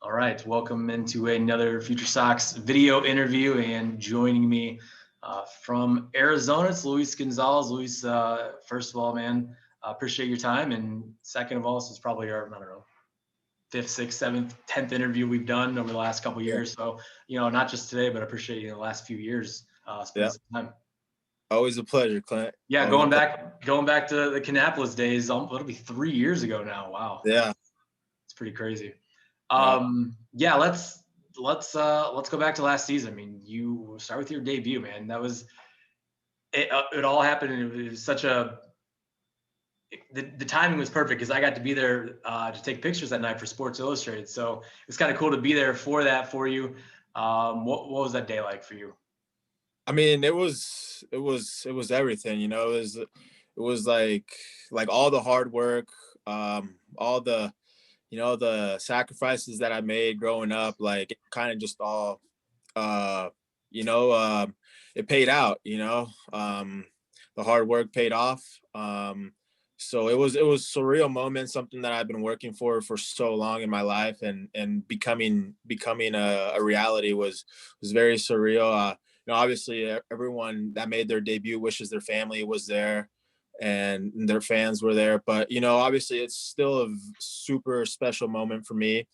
All right, welcome into another Future Sox video interview, and joining me from Arizona, it's Luis Gonzalez. Luis, first of all, man, appreciate your time, and second of all, this is probably our, I don't know, fifth, sixth, seventh, 10th interview we've done over the last couple of years. So, not just today, but I appreciate you the last few years spending some time. Always a pleasure, Clint. Yeah, going back to the Kannapolis days, it'll be 3 years ago now. Wow. Yeah, it's pretty crazy. Let's go back to last season. I mean, you start with your debut, man. That was it. It all happened, and it was such the timing was perfect because I got to be there to take pictures that night for Sports Illustrated. So it's kind of cool to be there for that for you. What was that day like for you? I mean, it was everything. It was like all the hard work, all the the sacrifices that I made growing up, like it kind of just all it paid out. The hard work paid off. So it was surreal moment, something that I've been working for so long in my life, and becoming a reality was very surreal. Obviously everyone that made their debut wishes their family was there and their fans were there, but obviously it's still a super special moment for me,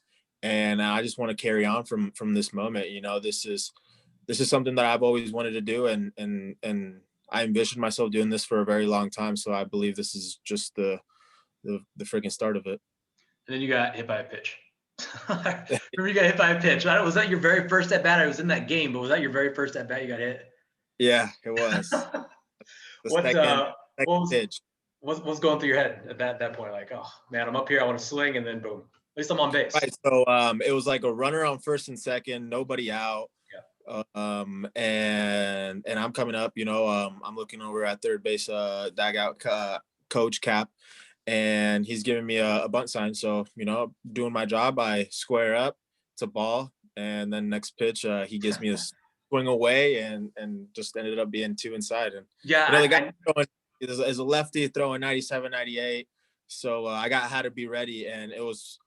and I just want to carry on from this moment. This is something that I've always wanted to do, and I envisioned myself doing this for a very long time. So I believe this is just the freaking start of it. And then you got hit by a pitch. Remember you got hit by a pitch. Was that your very first at bat? I was in that game, but was that your very first at bat you got hit? Yeah, it was. Pitch. What's going through your head at that point? Like, oh man, I'm up here, I want to swing, and then boom. At least I'm on base. Right. So it was like a runner on first and second, nobody out. And I'm coming up, I'm looking over at third base dugout coach Cap, and he's giving me a bunt sign. So, doing my job, I square up, it's a ball, and then next pitch, he gives me a swing away, and just ended up being two inside. And the guy throwing is a lefty throwing 97, 98. So I had to be ready, and it was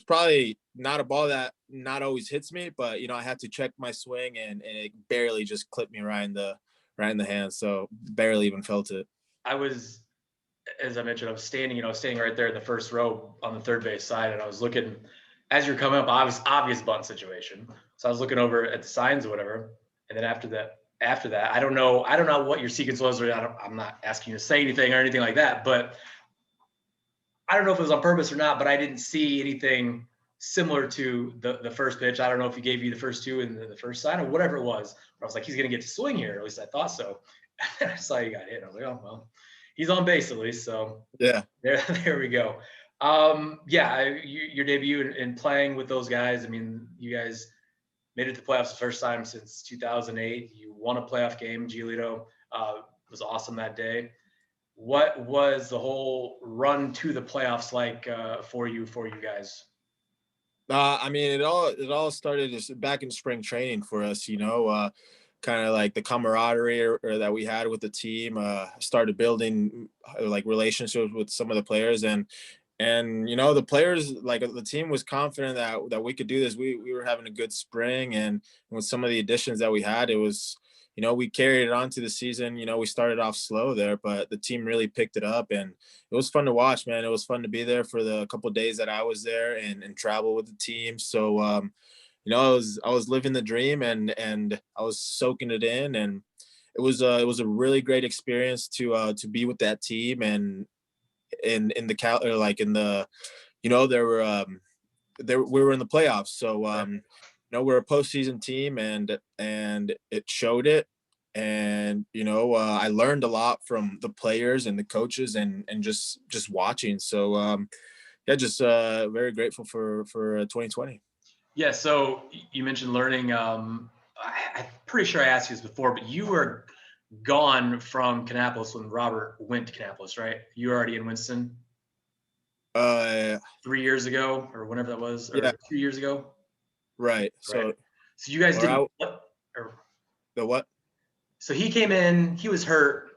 probably not a ball that not always hits me, but I had to check my swing, and it barely just clipped me right in the hand. So barely even felt it. I was, as I mentioned, I was standing right there in the first row on the third base side, and I was looking as you're coming up, obvious bunt situation. So I was looking over at the signs or whatever, and then after that, I don't know what your sequence was, or I'm not asking you to say anything or anything like that, but I don't know if it was on purpose or not, but I didn't see anything similar to the first pitch. I don't know if he gave you the first two in the first sign or whatever it was. But I was like, he's going to get to swing here. At least I thought so. And I saw you got hit. I was like, oh, well, he's on base at least. So yeah, there we go. Your debut in playing with those guys. I mean, you guys made it to the playoffs the first time since 2008. You won a playoff game. Giolito was awesome that day. What was the whole run to the playoffs like for you guys? I mean, it all started just back in spring training for us, kind of like the camaraderie or that we had with the team. Started building like relationships with some of the players, and the players, like the team was confident that we could do this. We were having a good spring, and with some of the additions that we had, it was, we carried it on to the season. We started off slow there, but the team really picked it up, and it was fun to watch, man. It was fun to be there for the couple of days that I was there and travel with the team. So, I was living the dream, and I was soaking it in, and it was a really great experience to be with that team, and in the we were in the playoffs. So, we're a postseason team, and it showed it. And, I learned a lot from the players and the coaches and just watching. So, just very grateful for 2020. Yeah. So you mentioned learning. I'm pretty sure I asked you this before, but you were gone from Kannapolis when Robert went to Kannapolis, right? You were already in Winston 3 years ago, or whenever that was, or 2 years ago. Right. So you guys did the what? So he came in, he was hurt,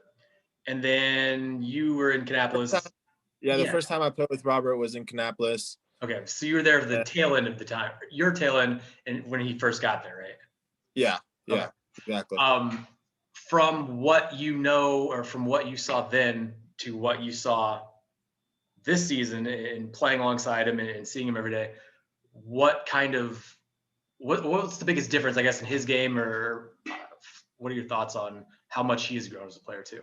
and then you were in Kannapolis. The first time I played with Robert was in Kannapolis. Okay, so you were there for the tail end of the time, your tail end, and when he first got there, right? Yeah, Okay. yeah, exactly. From what you know, or from what you saw then to what you saw this season and playing alongside him and seeing him every day, what kind of what's the biggest difference, I guess, in his game, or what are your thoughts on how much he has grown as a player too?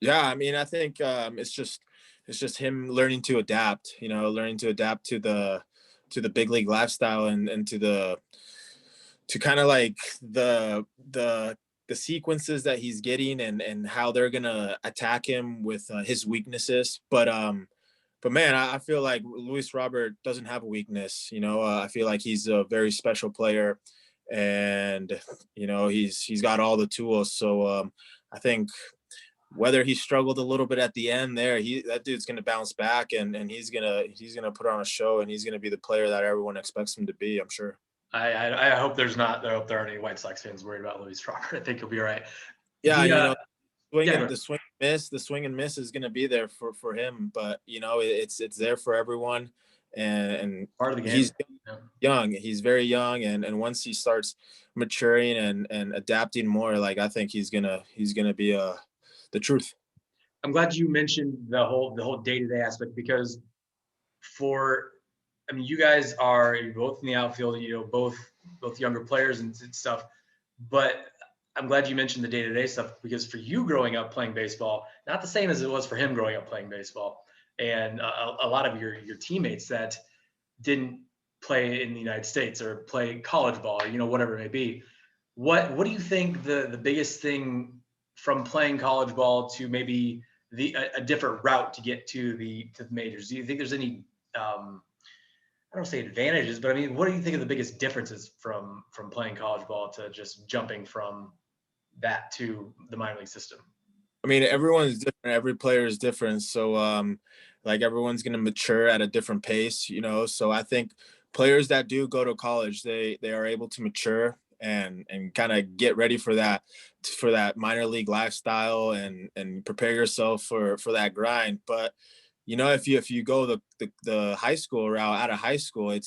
Yeah, I mean, I think it's just him learning to adapt. You know, learning to adapt to the big league lifestyle and to kind of like the sequences that he's getting and how they're gonna attack him with his weaknesses. But man, I feel like Luis Robert doesn't have a weakness. You know, I feel like he's a very special player, and you know he's got all the tools. So I think whether he struggled a little bit at the end there, that dude's gonna bounce back and he's gonna put on a show and he's gonna be the player that everyone expects him to be. I'm sure. I hope there's not. I hope there aren't any White Sox fans worried about Luis Robert. I think he'll be all right. Yeah, The you know, yeah, the swing and miss is going to be there for him, but you know, it's there for everyone, and part of the game. he's Yeah. young. He's very young, and once he starts maturing and adapting more, like I think he's gonna be the truth. I'm glad you mentioned the whole day-to-day aspect, because for I mean, you guys are, you're both in the outfield, both younger players and stuff. But I'm glad you mentioned the day-to-day stuff, because for you growing up playing baseball, not the same as it was for him growing up playing baseball, and a lot of your teammates that didn't play in the United States or play college ball, or whatever it may be. What do you think the biggest thing from playing college ball to maybe a different route to get to the majors? Do you think there's any I don't say advantages, but I mean, what do you think are the biggest differences from playing college ball to just jumping from that to the minor league system? I mean, everyone's different. Every player is different. So, like everyone's going to mature at a different pace, you know? So I think players that do go to college, they are able to mature and kind of get ready for that minor league lifestyle and prepare yourself for that grind. But, you know, if you go the high school route out of high school,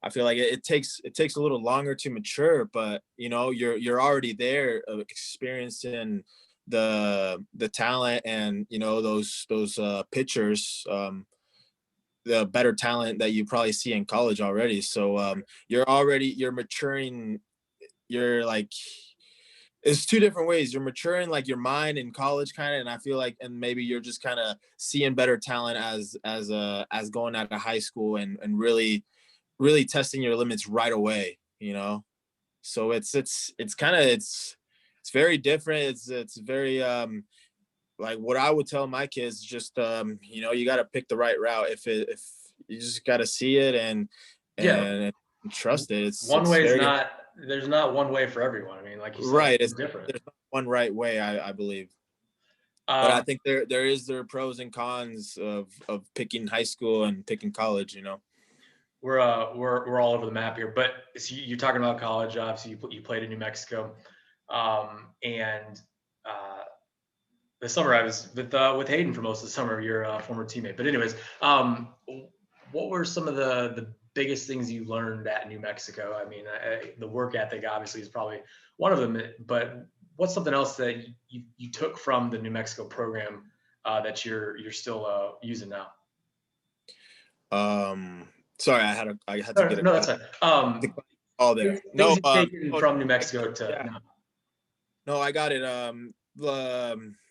I feel like it takes a little longer to mature, but you know, you're already there, experiencing the talent and you know those pitchers, the better talent that you probably see in college already. So you're maturing. You're like, it's two different ways. You're maturing like your mind in college kind of, and I feel like, and maybe you're just kind of seeing better talent as going out of high school and really testing your limits right away, you know. So it's kind of it's very different. It's very like what I would tell my kids, just you know, you got to pick the right route. If you just got to see it Yeah, and trust it. one It's way is very not. There's not one way for everyone. I mean, like you said, right. it's different. There's not one right way, I believe. But I Um, think there are pros and cons of picking high school and picking college, you know. we're all over the map here, but so you're talking about college. Obviously, you played in New Mexico, and the summer I was with Hayden for most of the summer, your former teammate. But anyways, what were some of the biggest things you learned at New Mexico? I mean, the work ethic obviously is probably one of them, but what's something else that you took from the New Mexico program that you're still using now? Sorry, I had to No, get a no, that's fine. call there. Things No, you've taken oh, from New Mexico to yeah, no. no, I got it.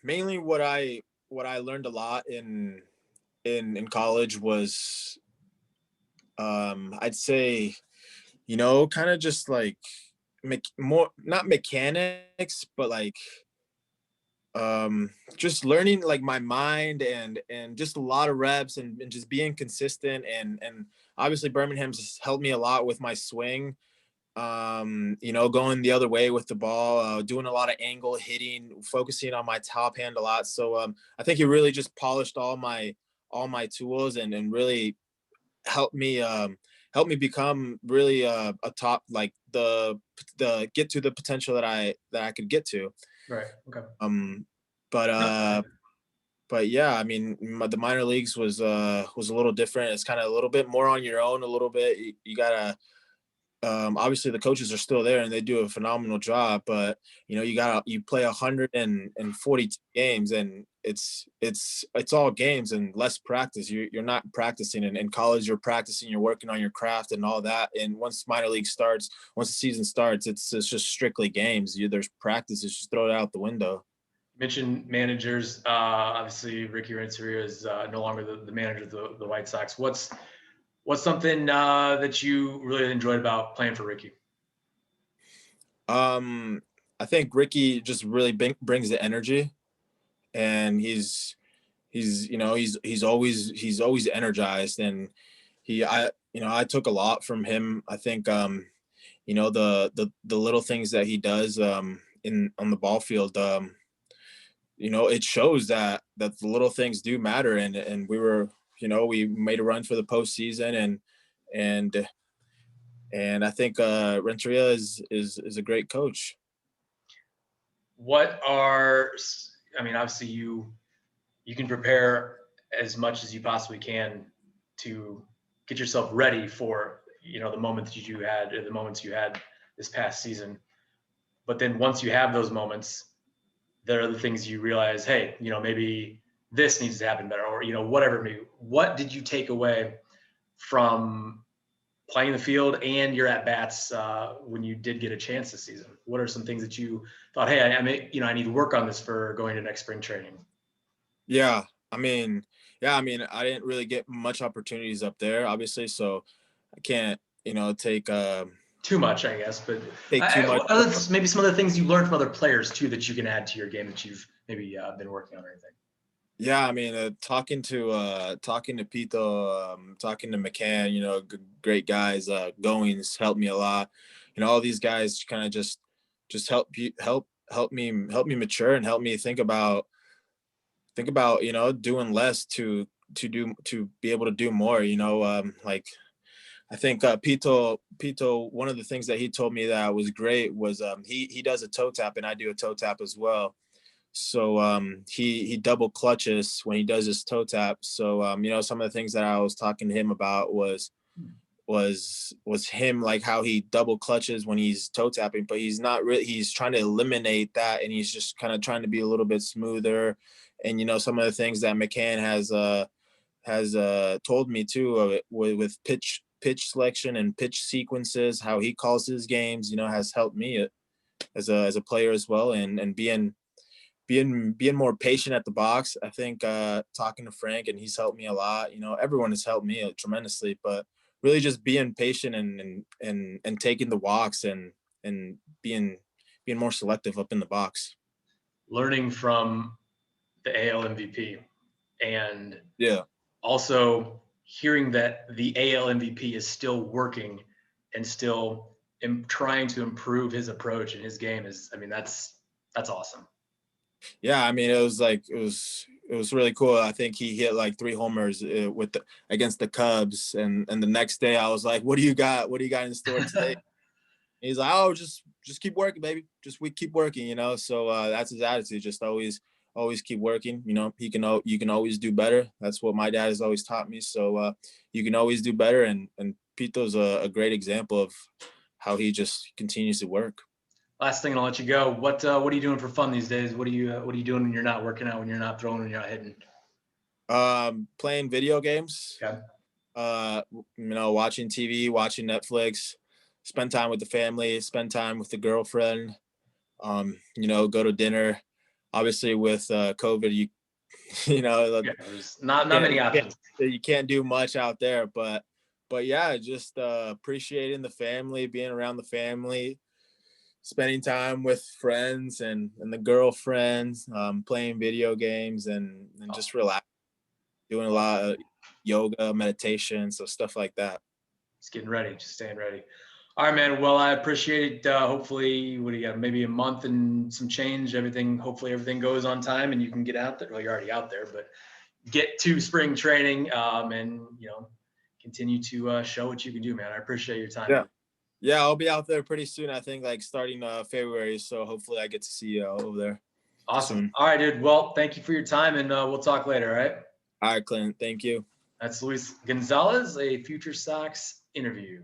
Mainly what I learned a lot in college was, I'd say, you know, kind of just like more not mechanics, but like just learning like my mind and just a lot of reps and just being consistent and obviously Birmingham's helped me a lot with my swing, you know, going the other way with the ball, doing a lot of angle hitting, focusing on my top hand a lot. So I think he really just polished all my tools and really helped me helped me become really a top, like the get to the potential that I could get to. Right. Okay. um but No, uh but yeah, I mean, the minor leagues was a little different. It's kind of a little bit more on your own, a little bit. You gotta obviously the coaches are still there and they do a phenomenal job, but you play 142 games and it's all games and less practice. You're not practicing. In college you're practicing, you're working on your craft and all that. And once minor league starts, once the season starts, it's just strictly games. There's practice, it's just throw it out the window. You mentioned managers. Obviously, Ricky Renteria is no longer the manager of the White Sox. What's something that you really enjoyed about playing for Ricky? I think Ricky just really brings the energy, and he's always energized, and I took a lot from him. I think the little things that he does in on the ball field, it shows that the little things do matter, and we made a run for the postseason, and and I think Renteria is a great coach. What are, I mean, obviously you can prepare as much as you possibly can to get yourself ready for the moment that you had, or the moments you had this past season. But then once you have those moments, there are the things you realize, hey, maybe this needs to happen better, or whatever. Maybe what did you take away from playing the field and your at bats when you did get a chance this season? What are some things that you thought, hey, I need to work on this for going to next spring training? Yeah, I mean, I didn't really get much opportunities up there, obviously, so I can't, take Too much, I guess, but too much. maybe some other things you learned from other players too that you can add to your game that you've maybe been working on or anything. Yeah, I mean, talking to Pito, talking to McCann, great guys. Goings helped me a lot. All these guys kind of just help me mature and help me think about doing less to be able to do more. Like I think Pito, one of the things that he told me that was great was he does a toe tap and I do a toe tap as well. So he double clutches when he does his toe tap. So some of the things that I was talking to him about was him, like how he double clutches when he's toe tapping, but he's not really, he's trying to eliminate that, and he's just kind of trying to be a little bit smoother. And some of the things that McCann has told me too with pitch selection and pitch sequences, how he calls his games, has helped me as a player as well, and being more patient at the box. I think talking to Frank, and he's helped me a lot. Everyone has helped me tremendously, but really just being patient and taking the walks and being more selective up in the box. Learning from the AL MVP, and Yeah. also hearing that the AL MVP is still working and still trying to improve his approach and his game is, I mean, that's awesome. Yeah, I mean, it was really cool. I think he hit like 3 homers against the Cubs, and the next day I was like, "What do you got? What do you got in store today?" He's like, "Oh, just keep working, baby. We keep working." So that's his attitude. Just always keep working. You can always do better. That's what my dad has always taught me. So you can always do better, and Pito's a great example of how he just continues to work. Last thing, and I'll let you go. What are you doing for fun these days? What are you doing when you're not working out, when you're not throwing, when you're not hitting? Playing video games. Okay. Watching TV, watching Netflix, spend time with the family, spend time with the girlfriend. Go to dinner. Obviously, with COVID, There's not many options. You can't do much out there, but yeah, just appreciating the family, being around the family, spending time with friends and the girlfriends, playing video games, and just relax, doing a lot of yoga, meditation, so stuff like that. Just getting ready, just staying ready. All right, man. Well, I appreciate it. Hopefully, what do you got? Maybe a month and some change. Hopefully everything goes on time and you can get out there. Well, you're already out there, but get to spring training and continue to show what you can do, man. I appreciate your time. Yeah. Yeah, I'll be out there pretty soon. I think like starting February. So hopefully I get to see you over there. Awesome. soon. All right, dude. Well, thank you for your time, and we'll talk later. All right. All right, Clint. Thank you. That's Luis Gonzalez, a Future Sox interview.